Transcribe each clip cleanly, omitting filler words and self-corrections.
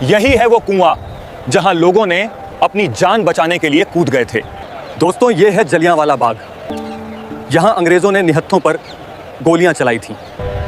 यही है वो कुआं जहां लोगों ने अपनी जान बचाने के लिए कूद गए थे। दोस्तों, ये है जलियांवाला बाग। यहां अंग्रेजों ने निहत्थों पर गोलियां चलाई थी।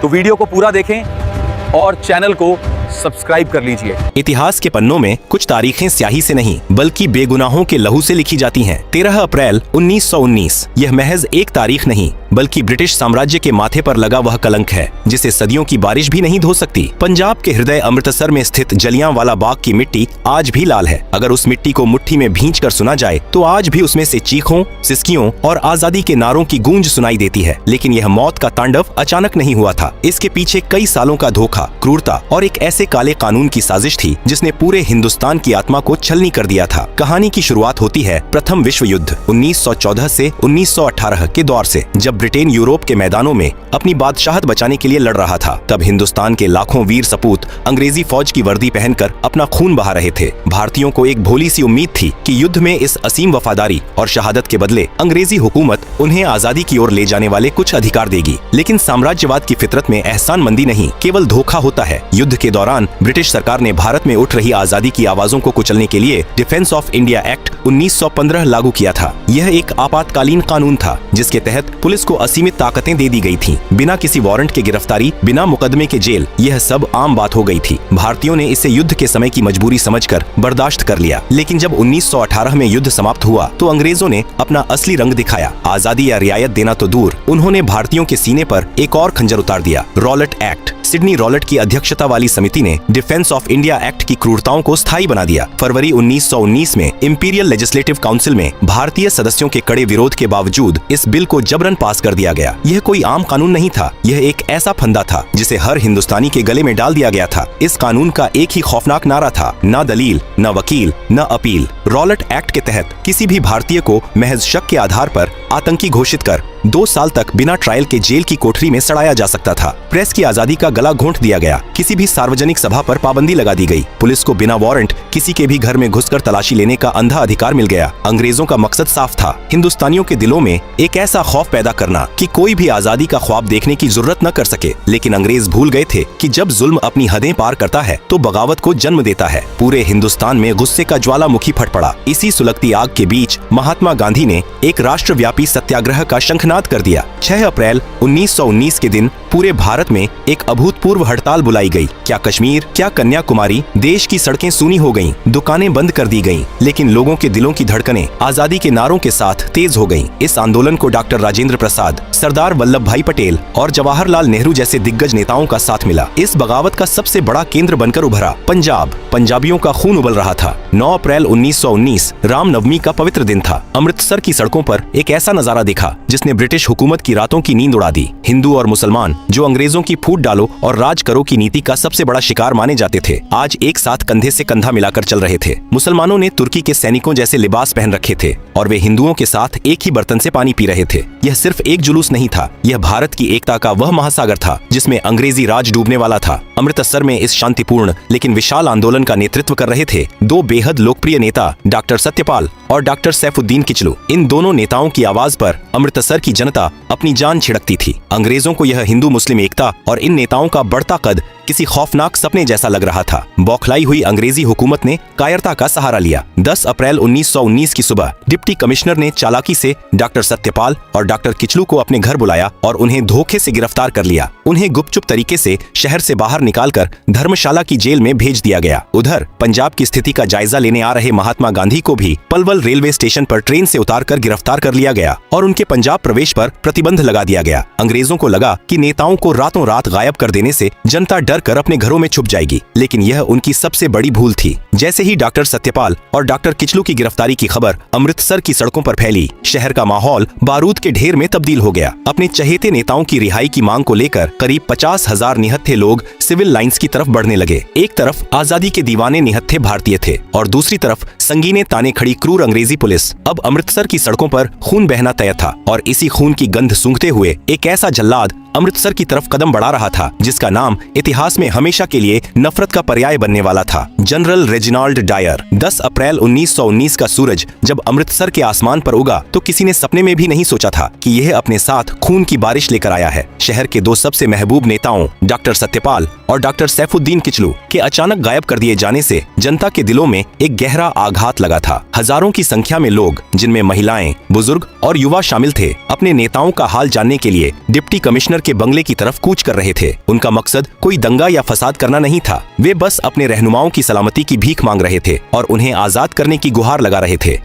तो वीडियो को पूरा देखें और चैनल को सब्सक्राइब कर लीजिए। इतिहास के पन्नों में कुछ तारीखें स्याही से नहीं बल्कि बेगुनाहों के लहू से लिखी जाती हैं। 13 अप्रैल 1919 यह महज एक तारीख नहीं बल्कि ब्रिटिश साम्राज्य के माथे पर लगा वह कलंक है जिसे सदियों की बारिश भी नहीं धो सकती। पंजाब के हृदय अमृतसर में स्थित जलियांवाला बाग की मिट्टी आज भी लाल है। अगर उस मिट्टी को मुट्ठी में भींच कर सुना जाए तो आज भी उसमें से चीखों, सिसकियों और आजादी के नारों की गूंज सुनाई देती है। लेकिन यह मौत का तांडव अचानक नहीं हुआ था। इसके पीछे कई सालों का धोखा, क्रूरता और एक ऐसे काले कानून की साजिश थी जिसने पूरे हिंदुस्तान की आत्मा को छलनी कर दिया था। कहानी की शुरुआत होती है प्रथम विश्व युद्ध 1914 से 1918 के दौर से, जब ब्रिटेन यूरोप के मैदानों में अपनी बादशाहत बचाने के लिए लड़ रहा था। तब हिंदुस्तान के लाखों वीर सपूत अंग्रेजी फौज की वर्दी पहनकर अपना खून बहा रहे थे। भारतीयों को एक भोली सी उम्मीद थी कि युद्ध में इस असीम वफादारी और शहादत के बदले अंग्रेजी हुकूमत उन्हें आजादी की ओर ले जाने वाले कुछ अधिकार देगी। लेकिन साम्राज्यवाद की फितरत में एहसानमंदी नहीं, केवल धोखा होता है। युद्ध के दौरान ब्रिटिश सरकार ने भारत में उठ रही आजादी की आवाजों को कुचलने के लिए डिफेंस ऑफ इंडिया एक्ट 1915 लागू किया था। यह एक आपातकालीन कानून था जिसके तहत पुलिस को असीमित ताकतें दे दी गई थीं। बिना किसी वारंट के गिरफ्तारी, बिना मुकदमे के जेल, यह सब आम बात हो गई थी। भारतीयों ने इसे युद्ध के समय की मजबूरी समझकर बर्दाश्त कर लिया। लेकिन जब 1918 में युद्ध समाप्त हुआ तो अंग्रेजों ने अपना असली रंग दिखाया। आजादी या रियायत देना तो दूर, उन्होंने भारतीयों के सीने पर एक और खंजर उतार दिया, रॉलेट एक्ट। सिडनी रॉलेट की अध्यक्षता वाली समिति ने डिफेंस ऑफ इंडिया एक्ट की क्रूरताओं को स्थायी बना दिया। फरवरी 1919 में इंपीरियल लेजिस्लेटिव काउंसिल में भारतीय सदस्यों के कड़े विरोध के बावजूद इस बिल को जबरन पास कर दिया गया। यह कोई आम कानून नहीं था, यह एक ऐसा फंदा था जिसे हर हिंदुस्तानी के गले में डाल दिया गया था। इस कानून का एक ही खौफनाक नारा था, न दलील, न वकील, न अपील। रॉलेट एक्ट के तहत किसी भी भारतीय को महज शक के आधार पर आतंकी घोषित कर 2 साल तक बिना ट्रायल के जेल की कोठरी में सड़ाया जा सकता था। प्रेस की आजादी का गला घोंट दिया गया। किसी भी सार्वजनिक सभा पर पाबंदी लगा दी गई। पुलिस को बिना वारंट किसी के भी घर में घुसकर तलाशी लेने का अंधा अधिकार मिल गया। अंग्रेजों का मकसद साफ था, हिंदुस्तानियों के दिलों में एक ऐसा खौफ पैदा करना कि कोई भी आजादी का ख्वाब देखने की जरूरत न कर सके। लेकिन अंग्रेज भूल गए थे कि जब जुल्म अपनी हदें पार करता है तो बगावत को जन्म देता है। पूरे हिंदुस्तान में गुस्से का ज्वालामुखी फट पड़ा। इसी सुलगती आग के बीच महात्मा गांधी ने एक राष्ट्रव्यापी सत्याग्रह का शंखनाद कर दिया। 6 अप्रैल 1919 के दिन पूरे भारत में एक अभूतपूर्व हड़ताल बुलाई गई। क्या कश्मीर, क्या कन्याकुमारी, देश की सड़कें सूनी हो गईं, दुकानें बंद कर दी गईं, लेकिन लोगों के दिलों की धड़कनें आजादी के नारों के साथ तेज हो गईं। इस आंदोलन को डॉक्टर राजेंद्र प्रसाद, सरदार वल्लभ भाई पटेल और जवाहरलाल नेहरू जैसे दिग्गज नेताओं का साथ मिला। इस बगावत का सबसे बड़ा केंद्र बनकर उभरा पंजाब। पंजाबियों का खून उबल रहा था। 9 अप्रैल 1919 रामनवमी का पवित्र दिन था। अमृतसर की सड़कों पर एक ऐसा नजारा दिखा जिसने ब्रिटिश हुकूमत की रातों की नींद उड़ा दी। हिंदू और मुसलमान, जो अंग्रेजों की फूट डालो और राज करो की नीति का सबसे बड़ा शिकार माने जाते थे, आज एक साथ कंधे से कंधा मिलाकर चल रहे थे। मुसलमानों ने तुर्की के सैनिकों जैसे लिबास पहन रखे थे और वे हिंदुओं के साथ एक ही बर्तन से पानी पी रहे थे। यह सिर्फ एक जुलूस नहीं था, यह भारत की एकता का वह महासागर था जिसमें अंग्रेजी राज डूबने वाला था। अमृतसर में इस शांतिपूर्ण लेकिन विशाल आंदोलन का नेतृत्व कर रहे थे 2 बेहद लोकप्रिय नेता, डॉक्टर सत्यपाल और डॉक्टर सैफुद्दीन किचलू। इन दोनों नेताओं की आवाज पर अमृतसर की जनता अपनी जान छिड़कती थी। अंग्रेजों को यह हिंदू मुस्लिम एकता और इन नेताओं का बढ़ता कद किसी खौफनाक सपने जैसा लग रहा था। बौखलाई हुई अंग्रेजी हुकूमत ने कायरता का सहारा लिया। 10 अप्रैल 1919 की सुबह डिप्टी कमिश्नर ने चालाकी से डॉक्टर सत्यपाल और डॉक्टर किचलू को अपने घर बुलाया और उन्हें धोखे से गिरफ्तार कर लिया। उन्हें गुपचुप तरीके से शहर से बाहर निकालकर धर्मशाला की जेल में भेज दिया गया। उधर पंजाब की स्थिति का जायजा लेने आ रहे महात्मा गांधी को भी पलवल रेलवे स्टेशन पर ट्रेन से उतारकर गिरफ्तार कर लिया गया और उनके पंजाब प्रवेश पर प्रतिबंध लगा दिया गया। अंग्रेजों को लगा कि नेताओं को रातों रात गायब कर देने से जनता डर कर अपने घरों में छुप जाएगी, लेकिन यह उनकी सबसे बड़ी भूल थी। जैसे ही डॉक्टर सत्यपाल और डॉक्टर किचलू की गिरफ्तारी की खबर अमृतसर की सड़कों पर फैली, शहर का माहौल बारूद के ढेर में तब्दील हो गया। अपने चहेते नेताओं की रिहाई की मांग को लेकर करीब 50,000 निहत्थे लोग सिविल लाइंस की तरफ बढ़ने लगे। एक तरफ आजादी के दीवाने निहत्थे भारतीय थे और दूसरी तरफ संगीने ताने खड़ी क्रूर अंग्रेजी पुलिस। अब अमृतसर की सड़कों पर खून बहना तय था और इसी खून की गंध सूंघते हुए एक ऐसा जल्लाद अमृतसर की तरफ कदम बढ़ा रहा था जिसका नाम इतिहास में हमेशा के लिए नफरत का पर्याय बनने वाला था, जनरल रेजिनाल्ड डायर। 10 अप्रैल 1919 का सूरज जब अमृतसर के आसमान पर उगा तो किसी ने सपने में भी नहीं सोचा था कि यह अपने साथ खून की बारिश लेकर आया है। शहर के दो सबसे महबूब नेताओं डॉक्टर सत्यपाल और डॉक्टर सैफुद्दीन किचलू के अचानक गायब कर दिए जाने से जनता के दिलों में एक गहरा आघात लगा था। हजारों की संख्या में लोग, जिनमें महिलाएं, बुजुर्ग और युवा शामिल थे, अपने नेताओं का हाल जानने के लिए डिप्टी कमिश्नर के बंगले की तरफ कूच कर रहे थे। उनका मकसद कोई दंगा या फसाद करना नहीं था, वे बस अपने रहनुमाओं की सलामती की भीख मांग रहे थे और उन्हें आजाद करने की गुहार लगा रहे थे।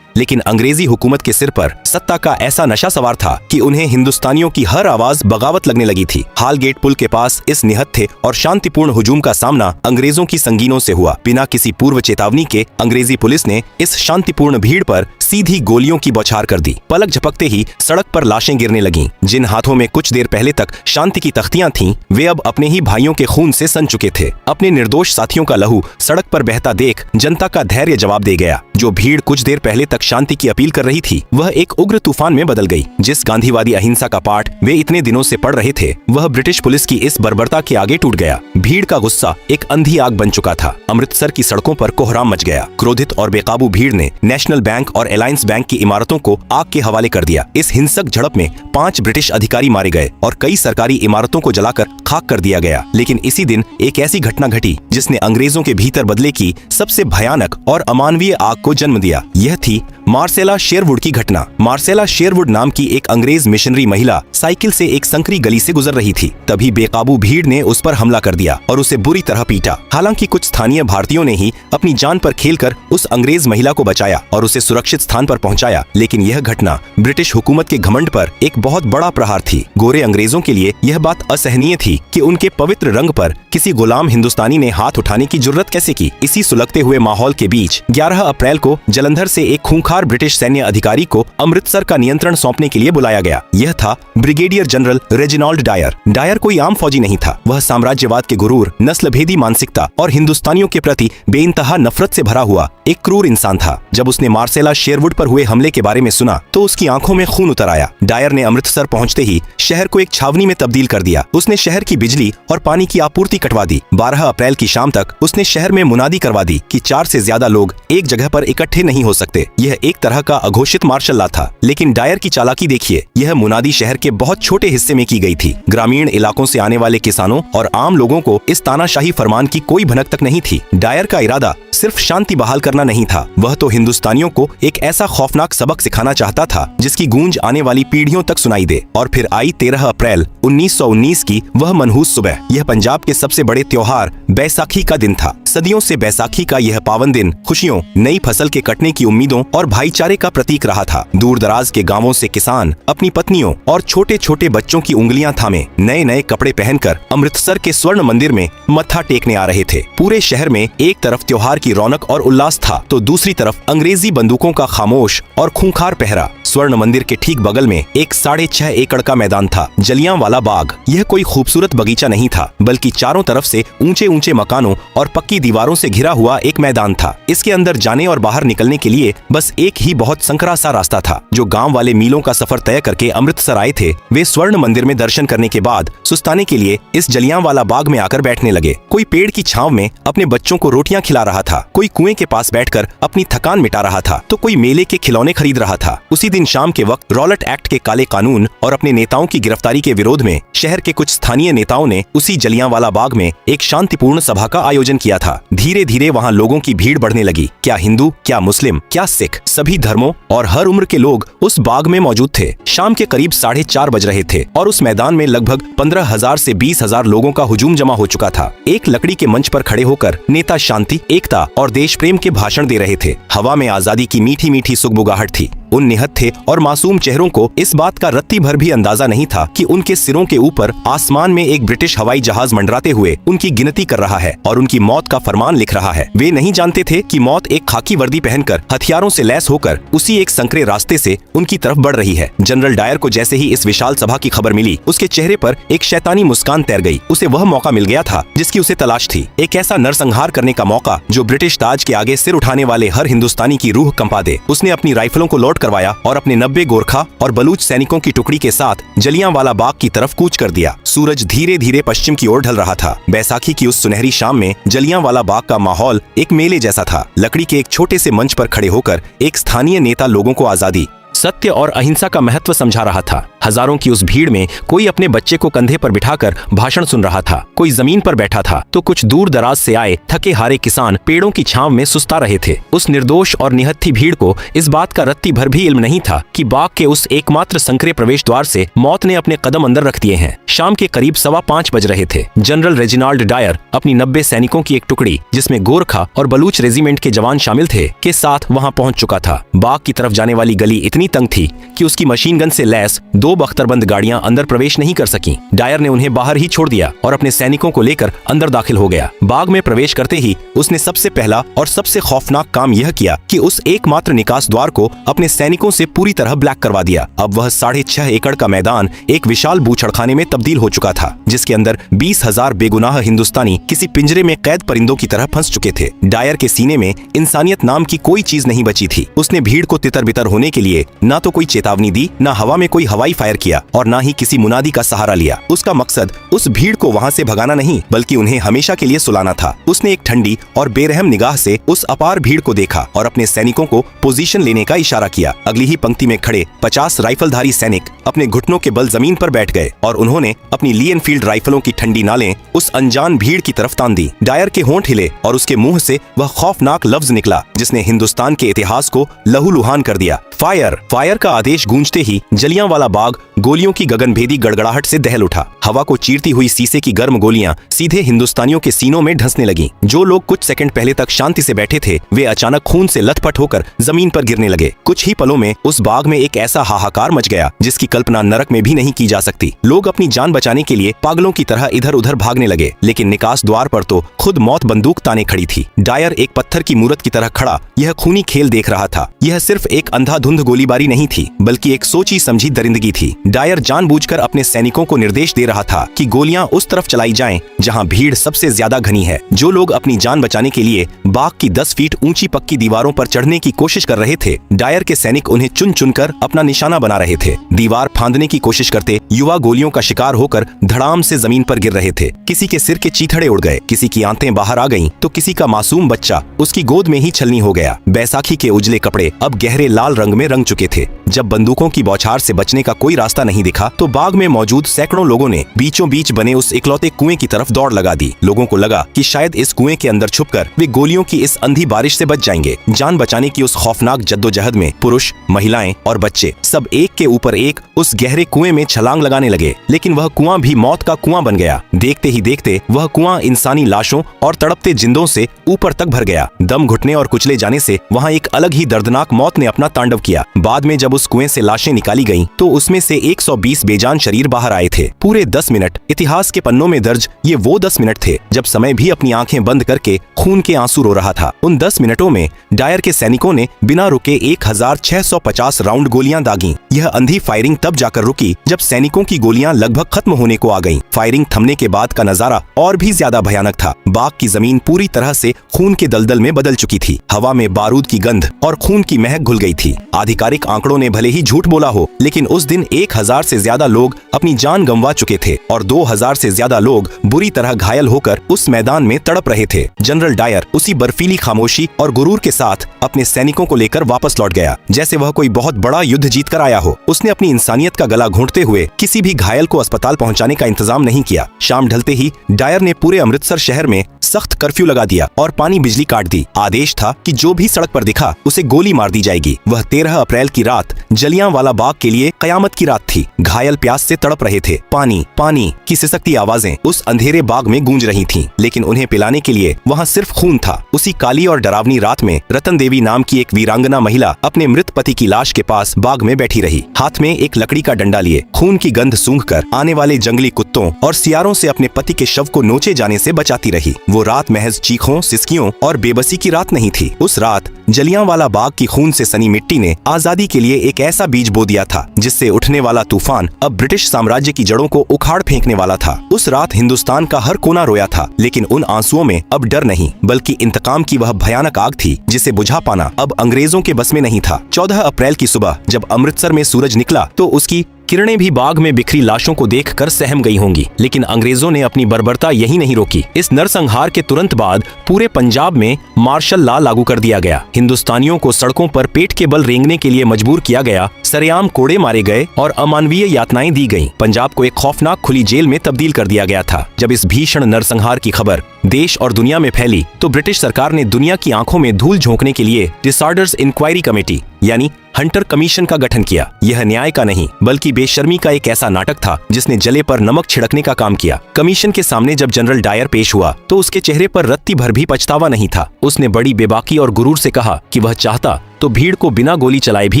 लेकिन अंग्रेजी हुकूमत के सिर पर सत्ता का ऐसा नशा सवार था कि उन्हें हिंदुस्तानियों की हर आवाज बगावत लगने लगी थी। हालगेट पुल के पास इस निहत्थे और शांतिपूर्ण हुजूम का सामना अंग्रेजों की संगीनों से हुआ। बिना किसी पूर्व चेतावनी के अंग्रेजी पुलिस ने इस शांतिपूर्ण भीड़ पर सीधी गोलियों की बौछार कर दी। पलक झपकते ही सड़क पर लाशें गिरने लगीं। जिन हाथों में कुछ देर पहले तक शांति की तख्तियां थीं, वे अब अपने ही भाइयों के खून से सन चुके थे। अपने निर्दोष साथियों का लहू सड़क पर बहता देख जनता का धैर्य जवाब दे गया। जो भीड़ कुछ देर पहले तक शांति की अपील कर रही थी, वह एक उग्र तूफान में बदल गई। जिस गांधीवादी अहिंसा का पाठ वे इतने दिनों से पढ़ रहे थे, वह ब्रिटिश पुलिस की इस बर्बरता के आगे टूट गया। भीड़ का गुस्सा एक अंधी आग बन चुका था। अमृतसर की सड़कों पर कोहराम मच गया। क्रोधित और बेकाबू भीड़ ने नेशनल बैंक और अलायंस बैंक की इमारतों को आग के हवाले कर दिया। इस हिंसक झड़प में 5 ब्रिटिश अधिकारी मारे गए और कई सरकारी इमारतों को जलाकर खाक कर दिया गया। लेकिन इसी दिन एक ऐसी घटना घटी जिसने अंग्रेजों के भीतर बदले की सबसे भयानक और अमानवीय आग को जन्म दिया। यह थी मार्सेला शेरवुड की घटना। मार्सेला शेरवुड नाम की एक अंग्रेज मिशनरी महिला साइकिल से एक संकरी गली से गुजर रही थी। तभी बेकाबू भीड़ ने उस पर हमला कर दिया और उसे बुरी तरह पीटा। हालांकि कुछ स्थानीय भारतीयों ने ही अपनी जान पर खेलकर उस अंग्रेज महिला को बचाया और उसे सुरक्षित स्थान पर पहुंचाया। लेकिन यह घटना ब्रिटिश हुकूमत के घमंड पर एक बहुत बड़ा प्रहार थी। गोरे अंग्रेजों के लिए यह बात असहनीय थी कि उनके पवित्र रंग पर किसी गुलाम हिंदुस्तानी ने हाथ उठाने की जुर्रत कैसे की। इसी सुलगते हुए माहौल के बीच 11 अप्रैल को जलंधर से एक खूंखार ब्रिटिश सैन्य अधिकारी को अमृतसर का नियंत्रण सौंपने के लिए बुलाया गया। यह था brigadier general Reginald Dyer. Dyer कोई आम फौजी नहीं था। वह साम्राज्यवाद के गुरूर, नस्लभेदी मानसिकता और हिंदुस्तानियों के प्रति बेइंतहा नफरत से भरा हुआ एक क्रूर इंसान था। जब उसने मार्सेला शेरवुड पर हुए हमले के बारे में सुना तो उसकी आंखों में खून उतर आया। डायर ने अमृतसर पहुंचते ही शहर को एक छावनी में तब्दील कर दिया। उसने शहर की बिजली और पानी की आपूर्ति कटवा दी। 12 अप्रैल की शाम तक उसने शहर में मुनादी करवा दी कि 4 से ज्यादा लोग एक जगह पर इकट्ठे नहीं हो सकते। यह एक तरह का अघोषित मार्शल लॉ था। लेकिन डायर की चालाकी देखिए। यह मुनादी शहर के बहुत छोटे हिस्से में की गई थी। ग्रामीण इलाकों से आने वाले किसानों और आम लोगों को इस तानाशाही फरमान की कोई भनक तक नहीं थी। डायर का इरादा सिर्फ शांति बहाल करना नहीं था, वह तो हिंदुस्तानियों को एक ऐसा खौफनाक सबक सिखाना चाहता था जिसकी गूंज आने वाली पीढ़ियों तक सुनाई दे। और फिर आई 13 अप्रैल 1919 की वह मनहूस सुबह। यह पंजाब के सबसे बड़े त्योहार बैसाखी का दिन था। सदियों से बैसाखी का यह पावन दिन खुशियों, नई फसल के कटने की उम्मीदों और भाईचारे का प्रतीक रहा था। दूर दराज के गांवों से किसान अपनी पत्नियों और छोटे छोटे बच्चों की उंगलियां थामे नए नए कपड़े पहनकर अमृतसर के स्वर्ण मंदिर में मत्था टेकने आ रहे थे। पूरे शहर में एक तरफ त्योहार की रौनक और उल्लास था तो दूसरी तरफ अंग्रेजी बंदूकों का खामोश और खूंखार पहरा। स्वर्ण मंदिर के ठीक बगल में एक 6.5 एकड़ का मैदान था, जलियांवाला बाग। यह कोई खूबसूरत बगीचा नहीं था, बल्कि चारों तरफ से ऊंचे ऊंचे मकानों और पक्की दीवारों से घिरा हुआ एक मैदान था। इसके अंदर जाने और बाहर निकलने के लिए बस एक ही बहुत संकरा सा रास्ता था। जो गांव वाले मीलों का सफर तय करके अमृतसर आए थे, वे स्वर्ण मंदिर में दर्शन करने के बाद सुस्ताने के लिए इस जलियांवाला बाग में आकर बैठने लगे। कोई पेड़ की छांव में अपने बच्चों को रोटियां खिला रहा था, कोई कुएं के पास बैठकर अपनी थकान मिटा रहा था, तो कोई मेले के खिलौने खरीद रहा था। उसी दिन शाम के वक्त रॉलेट एक्ट के काले कानून और अपने नेताओं की गिरफ्तारी के विरोध में शहर के कुछ स्थानीय नेताओं ने उसी जलियांवाला बाग में एक शांतिपूर्ण सभा का आयोजन किया था। धीरे धीरे वहां लोगों की भीड़ बढ़ने लगी। क्या हिंदू, क्या मुस्लिम, क्या सिख, सभी धर्मों और हर उम्र के लोग उस बाग में मौजूद थे। शाम के करीब 4:30 बज रहे थे और उस मैदान में लगभग 15,000 से 20,000 लोगों का हुजूम जमा हो चुका था। एक लकड़ी के मंच पर खड़े होकर नेता शांति, एकता और देश प्रेम के भाषण दे रहे थे। हवा में आजादी की मीठी मीठी सुगबुगाहट थी। उन निहत्थे और मासूम चेहरों को इस बात का रत्ती भर भी अंदाजा नहीं था कि उनके सिरों के ऊपर आसमान में एक ब्रिटिश हवाई जहाज मंडराते हुए उनकी गिनती कर रहा है और उनकी मौत का फरमान लिख रहा है। वे नहीं जानते थे कि मौत एक खाकी वर्दी पहनकर हथियारों से लैस होकर उसी एक संकरे रास्ते से उनकी तरफ बढ़ रही है। जनरल डायर को जैसे ही इस विशाल सभा की खबर मिली, उसके चेहरे पर एक शैतानी मुस्कान तैर गई। उसे वह मौका मिल गया था जिसकी उसे तलाश थी, एक ऐसा नरसंहार करने का मौका जो ब्रिटिश ताज के आगे सिर उठाने वाले हर हिंदुस्तानी की रूह कंपा दे। उसने अपनी राइफलों को लोड करवाया और अपने 90 गोरखा और बलूच सैनिकों की टुकड़ी के साथ जलियांवाला बाग की तरफ कूच कर दिया। सूरज धीरे धीरे पश्चिम की ओर ढल रहा था। बैसाखी की उस सुनहरी शाम में जलियांवाला बाग का माहौल एक मेले जैसा था। लकड़ी के एक छोटे से मंच पर खड़े होकर एक स्थानीय नेता लोगों को आजादी, सत्य और अहिंसा का महत्व समझा रहा था। हजारों की उस भीड़ में कोई अपने बच्चे को कंधे पर बिठाकर भाषण सुन रहा था, कोई जमीन पर बैठा था तो कुछ दूर दराज से आए थके हारे किसान पेड़ों की छांव में सुस्ता रहे थे। उस निर्दोष और निहत्थी भीड़ को इस बात का रत्ती भर भी इल्म नहीं था कि बाग के उस एकमात्र संकरे प्रवेश द्वार से मौत ने अपने कदम अंदर रख दिए हैं। शाम के करीब 5:15 बज रहे थे। जनरल रेजिनाल्ड डायर अपनी 90 सैनिकों की एक टुकड़ी, जिसमें गोरखा और बलूच रेजिमेंट के जवान शामिल थे, के साथ वहां पहुंच चुका था। बाग की तरफ जाने वाली गली इतनी तंग थी कि उसकी मशीन गन से लैस 2 बख्तरबंद गाड़ियां अंदर प्रवेश नहीं कर सकीं। डायर ने उन्हें बाहर ही छोड़ दिया और अपने सैनिकों को लेकर अंदर दाखिल हो गया। बाग में प्रवेश करते ही उसने सबसे पहला और सबसे खौफनाक काम यह किया कि उस एकमात्र निकास द्वार को अपने सैनिकों से पूरी तरह ब्लैक करवा दिया। अब वह 6.5 एकड़ का मैदान एक विशाल बूचड़खाने में तब्दील हो चुका था, जिसके अंदर 20,000 बेगुनाह हिंदुस्तानी किसी पिंजरे में कैद परिंदों की तरह फंस चुके थे। डायर के सीने में इंसानियत नाम की कोई चीज नहीं बची थी। उसने भीड़ को तितर बितर होने के लिए न तो कोई चेतावनी दी, न हवा में कोई हवाई फायर किया और न ही किसी मुनादी का सहारा लिया। उसका मकसद उस भीड़ को वहां से भगाना नहीं, बल्कि उन्हें हमेशा के लिए सुलाना था। उसने एक ठंडी और बेरहम निगाह से उस अपार भीड़ को देखा और अपने सैनिकों को पोजीशन लेने का इशारा किया। अगली ही पंक्ति में खड़े 50 राइफलधारी सैनिक अपने घुटनों के बल जमीन पर बैठ गए और उन्होंने अपनी ली एनफील्ड राइफलों की ठंडी नालें उस अनजान भीड़ की तरफ तान दी। डायर के होंठ हिले और उसके मुंह से वह खौफनाक लफ्ज निकला जिसने हिंदुस्तान के इतिहास को लहूलुहान कर दिया। फायर! फायर का आदेश गूंजते ही जलियांवाला बाग गोलियों की गगनभेदी गड़गड़ाहट से दहल उठा। हवा को चीरती हुई शीशे की गर्म गोलियां सीधे हिंदुस्तानियों के सीनों में धंसने लगीं। जो लोग कुछ सेकंड पहले तक शांति से बैठे थे, वे अचानक खून से लथपथ होकर जमीन पर गिरने लगे। कुछ ही पलों में उस बाग में एक ऐसा हाहाकार मच गया जिसकी कल्पना नरक में भी नहीं की जा सकती। लोग अपनी जान बचाने के लिए पागलों की तरह इधर उधर भागने लगे, लेकिन निकास द्वार पर तो खुद मौत बंदूक ताने खड़ी थी। डायर एक पत्थर की मूरत की तरह खड़ा यह खूनी खेल देख रहा था। यह सिर्फ एक अंधाधुंध गोलीबारी नहीं थी, बल्कि एक सोची समझी दरिंदगी थी। डायर जानबूझकर अपने सैनिकों को निर्देश दे रहा था कि गोलियां उस तरफ चलाई जाएं जहां भीड़ सबसे ज्यादा घनी है। जो लोग अपनी जान बचाने के लिए बाग की 10 फीट ऊंची पक्की दीवारों पर चढ़ने की कोशिश कर रहे थे, डायर के सैनिक उन्हें चुन चुनकर अपना निशाना बना रहे थे। दीवार फांदने की कोशिश करते युवा गोलियों का शिकार होकर धड़ाम से जमीन पर गिर रहे थे। किसी के सिर के चीथड़े उड़ गए, किसी की आंतें बाहर आ गईं, तो किसी का मासूम बच्चा उसकी गोद में ही छलनी हो गया। बैसाखी के उजले कपड़े अब गहरे लाल रंग में रंग चुके थे। जब बंदूकों की बौछार से बचने का कोई रास्ता नहीं दिखा, तो बाग में मौजूद सैकड़ों लोगों ने बीचों बीच बने उस इकलौते कुएं की तरफ दौड़ लगा दी। लोगों को लगा कि शायद इस कुएं के अंदर छुपकर वे गोलियों की इस अंधी बारिश से बच जाएंगे। जान बचाने की उस खौफनाक जद्दोजहद में पुरुष, महिलाएं और बच्चे सब एक के ऊपर एक उस गहरे कुएं में छलांग लगाने लगे, लेकिन वह कुआं भी मौत का कुआं बन गया। देखते ही देखते वह कुआं इंसानी लाशों और तड़पते जिंदों से ऊपर तक भर गया। दम घुटने और कुचले जाने से वहां एक अलग ही दर्दनाक मौत ने अपना तांडव किया। बाद में जब उस कुएं से लाशें निकाली गईं, तो उसमें से 120 बेजान शरीर बाहर आए थे। पूरे 10 मिनट इतिहास के पन्नों में दर्ज ये वो 10 मिनट थे जब समय भी अपनी आंखें बंद करके खून के आंसू रो रहा था। उन 10 मिनटों में डायर के सैनिकों ने बिना रुके 1650 राउंड गोलियां दागी। यह अंधी फायरिंग तब जाकर रुकी जब सैनिकों की गोलियां लगभग खत्म होने को आ गईं। फायरिंग थमने के बाद का नजारा और भी ज्यादा भयानक था। बाग की जमीन पूरी तरह से खून के दलदल में बदल चुकी थी। हवा में बारूद की गंध और खून की महक घुल गई थी। आधिकारिक आंकड़ों ने भले ही झूठ बोला हो, लेकिन उस दिन 1000 से ज्यादा लोग अपनी जान गंवा चुके थे और 2000 से ज्यादा लोग बुरी तरह घायल होकर उस मैदान में तड़प रहे थे। जनरल डायर उसी बर्फीली खामोशी और गुरूर के साथ अपने सैनिकों को लेकर वापस लौट गया, जैसे वह कोई बहुत बड़ा युद्ध जीत कर आया हो। उसने अपनी इंसानियत का गला घोंटते हुए किसी भी घायल को अस्पताल पहुंचाने का इंतजाम नहीं किया। शाम ढलते ही डायर ने पूरे अमृतसर शहर में सख्त कर्फ्यू लगा दिया और पानी बिजली काट दी। आदेश था कि जो भी सड़क पर दिखा उसे गोली मार दी जाएगी। वह 13 अप्रैल अप्रैल की रात जलियांवाला बाग के लिए कयामत की रात थी। घायल प्यास से तड़प रहे थे। पानी पानी की सिसकती आवाजें उस अंधेरे बाग में गूंज रही थीं, लेकिन उन्हें पिलाने के लिए वहाँ सिर्फ खून था। उसी काली और डरावनी रात में रतन देवी नाम की एक वीरांगना महिला अपने मृत पति की लाश के पास बाग में बैठी रही, हाथ में एक लकड़ी का डंडा लिए, खून की गंध सूंघकर आने वाले जंगली कुत्तों और सियारों से अपने पति के शव को नोचे जाने से बचाती रही। वो रात महज चीखों, सिसकियों और बेबसी की रात नहीं थी। उस रात जलियांवाला बाग की खून से सनी मिट्टी ने आजादी के लिए एक ऐसा बीज बो दिया था जिससे उठने वाला तूफान अब ब्रिटिश साम्राज्य की जड़ों को उखाड़ फेंकने वाला था। उस रात हिंदुस्तान का हर कोना रोया था, लेकिन उन आंसुओं में अब डर नहीं बल्कि इंतकाम की वह भयानक आग थी जिसे बुझा पाना अब अंग्रेजों के बस में नहीं था। 14 अप्रैल की सुबह जब अमृतसर में सूरज निकला तो उसकी किरणें भी बाग में बिखरी लाशों को देखकर सहम गई होंगी, लेकिन अंग्रेजों ने अपनी बर्बरता यही नहीं रोकी। इस नरसंहार के तुरंत बाद पूरे पंजाब में मार्शल लॉ लागू कर दिया गया। हिंदुस्तानियों को सड़कों पर पेट के बल रेंगने के लिए मजबूर किया गया, सरेआम कोड़े मारे गए और अमानवीय यातनाएं दी गईं। पंजाब को एक खौफनाक खुली जेल में तब्दील कर दिया गया था। जब इस भीषण नरसंहार की खबर देश और दुनिया में फैली तो ब्रिटिश सरकार ने दुनिया की आंखों में धूल झोंकने के लिए डिसऑर्डर्स इंक्वायरी कमेटी यानी हंटर कमीशन का गठन किया। यह न्याय का नहीं बल्कि बेशर्मी का एक ऐसा नाटक था जिसने जले पर नमक छिड़कने का काम किया। कमीशन के सामने जब जनरल डायर पेश हुआ तो उसके चेहरे पर रत्ती भर भी पछतावा नहीं था। उसने बड़ी बेबाकी और गुरूर से कहा कि वह चाहता तो भीड़ को बिना गोली चलाए भी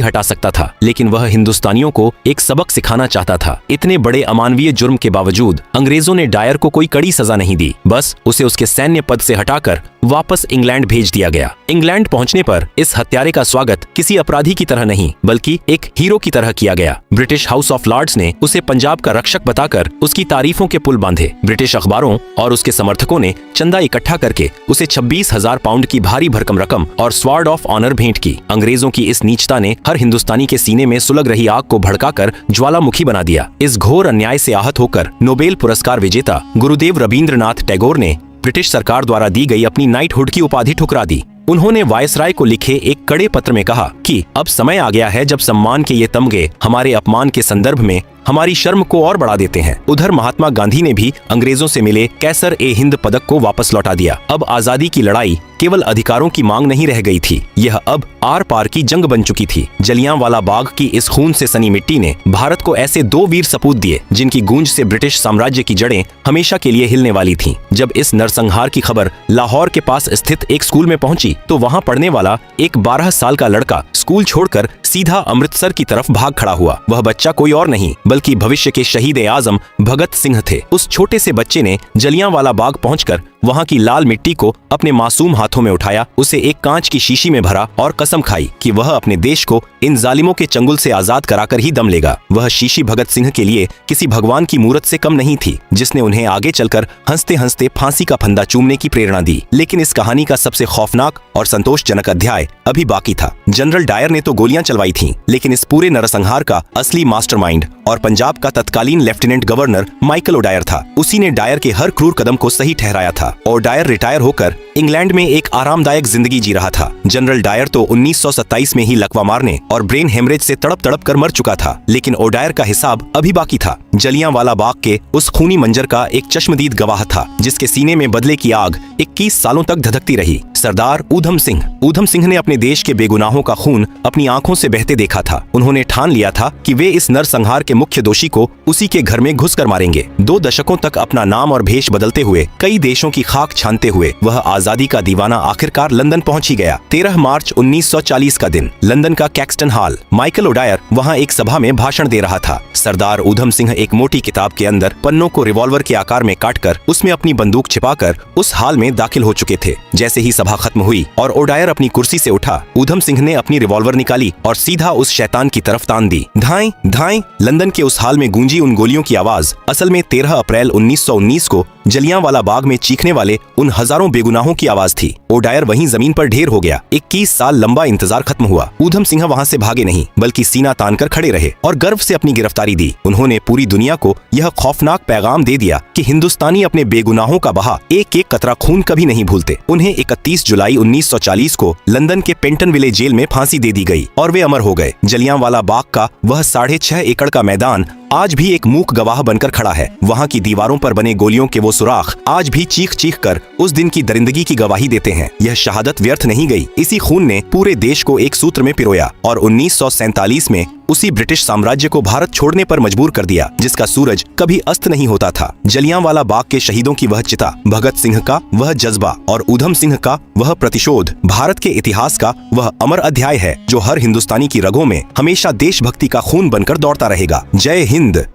हटा सकता था, लेकिन वह हिंदुस्तानियों को एक सबक सिखाना चाहता था। इतने बड़े अमानवीय जुर्म के बावजूद अंग्रेजों ने डायर को कोई कड़ी सजा नहीं दी, बस उसे उसके सैन्य पद से हटाकर वापस इंग्लैंड भेज दिया गया। इंग्लैंड पहुंचने पर इस हत्यारे का स्वागत किसी अपराधी की तरह नहीं बल्कि एक हीरो की तरह किया गया। ब्रिटिश हाउस ऑफ लॉर्ड्स ने उसे पंजाब का रक्षक बताकर उसकी तारीफों के पुल बांधे। ब्रिटिश अखबारों और उसके समर्थकों ने चंदा इकट्ठा करके उसे 26,000 पाउंड की भारी भरकम रकम और स्वॉर्ड ऑफ ऑनर भेंट की। अंग्रेजों की इस नीचता ने हर हिंदुस्तानी के सीने में सुलग रही आग को भड़काकर ज्वालामुखी बना दिया। इस घोर अन्याय से आहत होकर नोबेल पुरस्कार विजेता गुरुदेव रवींद्रनाथ टैगोर ने ब्रिटिश सरकार द्वारा दी गई अपनी नाइटहुड की उपाधि ठुकरा दी। उन्होंने वायसराय को लिखे एक कड़े पत्र में कहा कि अब समय आ गया है जब सम्मान के ये तमगे हमारे अपमान के संदर्भ में हमारी शर्म को और बढ़ा देते हैं। उधर महात्मा गांधी ने भी अंग्रेजों से मिले कैसर ए हिंद पदक को वापस लौटा दिया। अब आजादी की लड़ाई केवल अधिकारों की मांग नहीं रह गई थी, यह अब आर पार की जंग बन चुकी थी। जलियांवाला बाग की इस खून से सनी मिट्टी ने भारत को ऐसे दो वीर सपूत दिए जिनकी गूंज से ब्रिटिश साम्राज्य की जड़ें हमेशा के लिए हिलने वाली थीं। जब इस नरसंहार की खबर लाहौर के पास स्थित एक स्कूल में पहुंची तो वहां पढ़ने वाला एक 12 साल का लड़का स्कूल छोड़कर सीधा अमृतसर की तरफ भाग खड़ा हुआ। वह बच्चा कोई और नहीं बल्कि भविष्य के शहीद ए आजम भगत सिंह थे। उस छोटे से बच्चे ने जलियांवाला बाग पहुंचकर वहां की लाल मिट्टी को अपने मासूम हाथों में उठाया, उसे एक कांच की शीशी में भरा और कसम खाई कि वह अपने देश को इन जालिमों के चंगुल से आजाद कराकर ही दम लेगा। वह शीशी भगत सिंह के लिए किसी भगवान की मूरत से कम नहीं थी जिसने उन्हें आगे चलकर हंसते हंसते फांसी का फंदा चूमने की प्रेरणा दी। लेकिन इस कहानी का सबसे खौफनाक और संतोषजनक अध्याय अभी बाकी था। जनरल डायर ने तो गोलियां चलवाई थीं, लेकिन इस पूरे नरसंहार का असली मास्टरमाइंड और पंजाब का तत्कालीन लेफ्टिनेंट गवर्नर माइकल ओडायर था। उसी ने डायर के हर क्रूर कदम को सही ठहराया था। ओडायर रिटायर होकर इंग्लैंड में एक आरामदायक जिंदगी जी रहा था। जनरल डायर तो 1927 में ही लकवा मारने और ब्रेन हेमरेज से तड़प तड़प कर मर चुका था, लेकिन ओडायर का हिसाब अभी बाकी था। जलियांवाला बाग के उस खूनी मंजर का एक चश्मदीद गवाह था जिसके सीने में बदले की आग 21 सालों तक धधकती रही। सरदार ऊधम सिंह। ऊधम सिंह ने अपने देश के बेगुनाहों का खून अपनी आंखों से बहते देखा था। उन्होंने ठान लिया था कि वे इस नरसंहार के मुख्य दोषी को उसी के घर में घुसकर मारेंगे। 2 दशकों तक अपना नाम और भेष बदलते हुए, कई देशों की खाक छानते हुए वह आजादी का दीवाना आखिरकार लंदन पहुंच ही गया। 13 मार्च 1940 का दिन, लंदन का कैक्सटन हॉल। माइकल ओडायर वहां एक सभा में भाषण दे रहा था। सरदार ऊधम सिंह एक मोटी किताब के अंदर पन्नों को रिवॉल्वर के आकार में काटकर उसमें अपनी बंदूक छिपाकर उस हॉल में दाखिल हो चुके थे। जैसे ही सभा खत्म हुई और ओडायर अपनी कुर्सी से उठा, ऊधम सिंह ने अपनी रिवॉल्वर निकाली और सीधा उस शैतान की तरफ तान दी। धाएं धाएं। लंदन के उस हॉल में गूंजी उन गोलियों की आवाज असल में 13 अप्रैल 1919 को जलियांवाला बाग में चीखने वाले उन हजारों बेगुनाहों की आवाज थी। ओडायर वहीं जमीन पर ढेर हो गया। 21 साल लंबा इंतजार खत्म हुआ। ऊधम सिंह वहां से भागे नहीं बल्कि सीना तान कर खड़े रहे और गर्व से अपनी गिरफ्तारी दी। उन्होंने पूरी दुनिया को यह खौफनाक पैगाम दे दिया कि हिंदुस्तानी अपने बेगुनाहों का बहा एक एक कतरा खून कभी नहीं भूलते। उन्हें 31 जुलाई 1940 को लंदन के पेंटनविले जेल में फांसी दे दी गई और वे अमर हो गए। जलियांवाला बाग का वह 6.5 एकड़ का मैदान आज भी एक मूक गवाह बनकर खड़ा है। वहाँ की दीवारों पर बने गोलियों के वो सुराख आज भी चीख चीख कर उस दिन की दरिंदगी की गवाही देते हैं। यह शहादत व्यर्थ नहीं गई। इसी खून ने पूरे देश को एक सूत्र में पिरोया और 1947 में उसी ब्रिटिश साम्राज्य को भारत छोड़ने पर मजबूर कर दिया, जिसका सूरज कभी अस्त नहीं होता था। जलियांवाला बाग के शहीदों की वह चिता, भगत सिंह का वह जज्बा और ऊधम सिंह का वह प्रतिशोध भारत के इतिहास का वह अमर अध्याय है, जो हर हिंदुस्तानी की रगों में हमेशा देशभक्ति का खून बनकर दौड़ता रहेगा। जय हिंद।